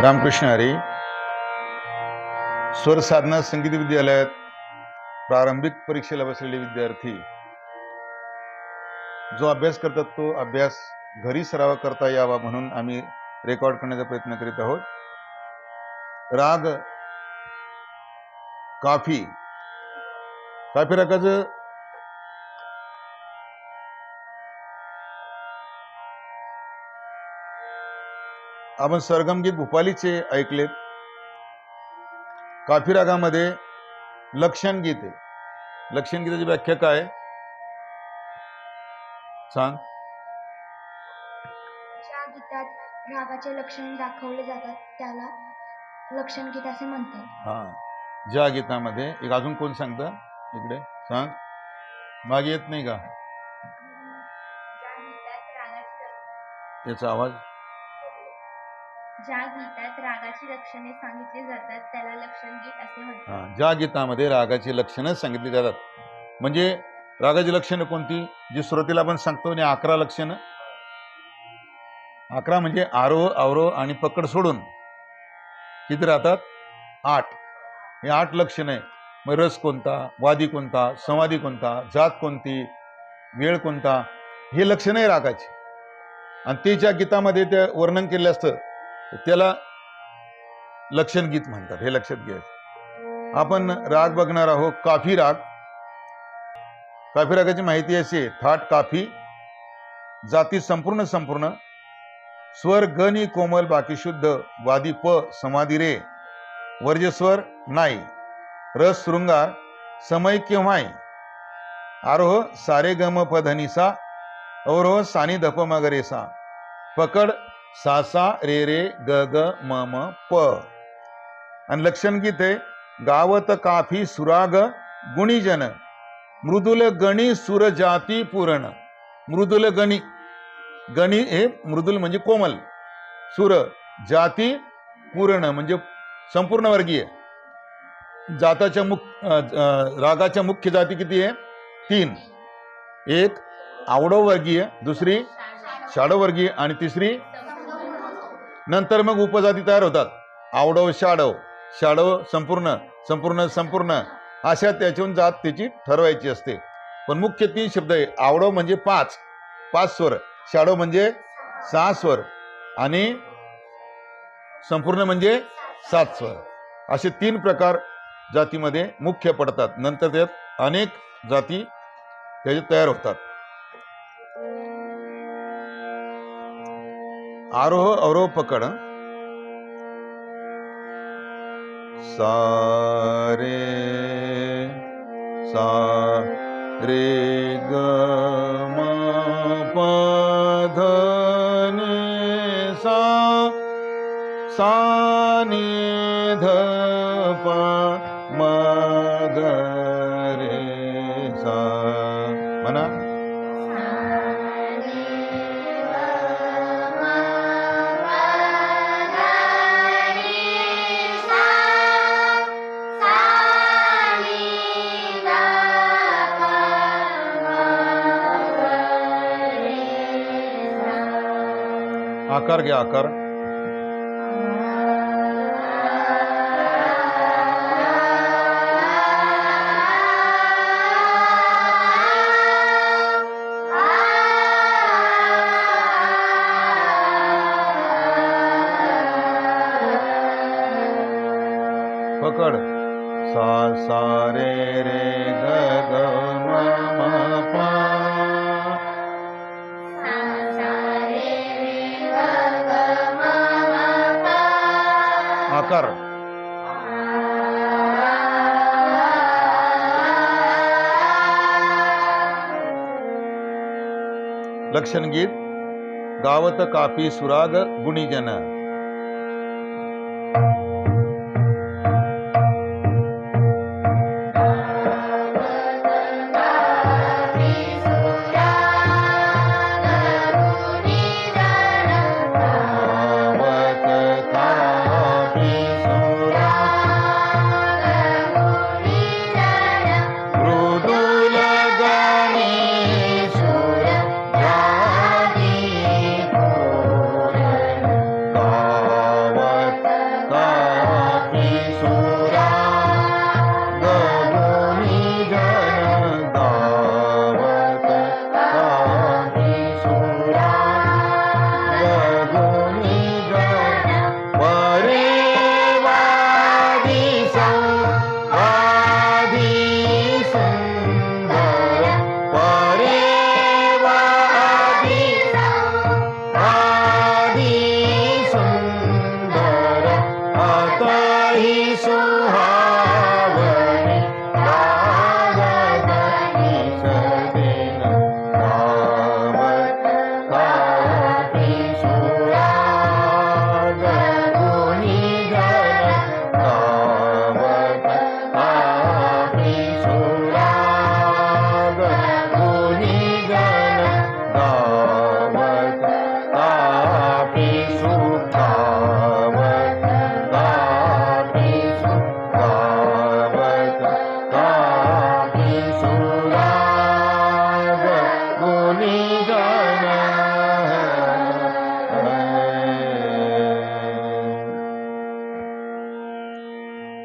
रामकृष्ण हरी. स्वर साधना संगीत विद्यालयात प्रारंभिक परीक्षेला बसलेले विद्यार्थी जो अभ्यास करतात तो अभ्यास घरी सराव करता यावा म्हणून आम्ही रेकॉर्ड करण्याचा प्रयत्न करीत आहोत. राग काफी रागाचं आपण सरगम गीत भूपालीचे ऐकलेत. काफी रागामध्ये लक्षण गीत आहे. लक्षण गीताची व्याख्या काय सांग. ज्या गीतात रागाचे लक्षण दाखवले जातात त्याला लक्षण गीत असे म्हणतात. हा, ज्या गीतामध्ये एक अजून कोण सांगतं इकडे सांग. मागे येत नाही का याचा आवाज. ज्या गीतात रागाची लक्षणे सांगितली जातात त्याला लक्षण गीत असे म्हणतात. ज्या गीतामध्ये रागाची लक्षणं सांगितली जातात म्हणजे रागाची लक्षणं कोणती जी सुरुवातीला आपण सांगतो आणि 11 लक्षणं. 11 म्हणजे आरोह अवरोह आणि पकड सोडून किती राहतात 8. हे 8 लक्षणं आहे. मग रस कोणता, वादी कोणता, संवादी कोणता, जात कोणती, वेळ कोणता, हे लक्षण आहे रागाची. आणि ते ज्या गीतामध्ये ते वर्णन केले असतं त्याला लक्षण गीत म्हणतात. हे लक्षात घ्यायचं. आपण राग बघणार आहोत. काफी राग. काफी रागाची माहिती अशी आहे. थाट काफी, जाती संपूर्ण संपूर्ण, स्वर गणी कोमल बाकी शुद्ध, वादी प समाधी रे, वर्जस्वर नाही, रस शृंगार समय केव्हाय, आरोह सारे गम प धनिसा, अवरोह सानी धप मगरेसा, पकड सासा रे रे ग ग म म प. आणि लक्षण गीत आहे. गावत काफी सुराग गुणीजन, मृदुल गणी सुर जाती पूर्ण. मृदुल गणी, गणी हे मृदुल म्हणजे कोमल, सुर जाती पूर्ण म्हणजे संपूर्ण वर्गीय. जाताच्या रागाच्या मुख्य जाती किती आहे 3. एक आवडव वर्गीय, दुसरी शाडव वर्गीय आणि तिसरी. नंतर मग उपजाती तयार होतात. आवडव शाडव, शाडव संपूर्ण, संपूर्ण संपूर्ण, अशा त्याच्याहून जात त्याची ठरवायची असते. पण मुख्य 3 शब्द आहे. आवडव म्हणजे 5 स्वर, शाडव म्हणजे 6 स्वर आणि संपूर्ण म्हणजे 7 स्वर. असे 3 प्रकार जातीमध्ये मुख्य पडतात. नंतर त्यात अनेक जाती त्याच्यात तयार होतात. आरोह अवरोह पकड. सा रे ग म प ध नि सा नि ध प म ग रे सा. म्हणा. आकार घ्या. आकार. पकड. सा रे रे ग ग म म प. आकार. लक्षण गीत. गावत काफी सुराग गुणीजन.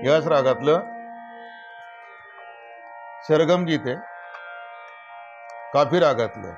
याच रागातलं सरगम गीत आहे, काफी रागातलं.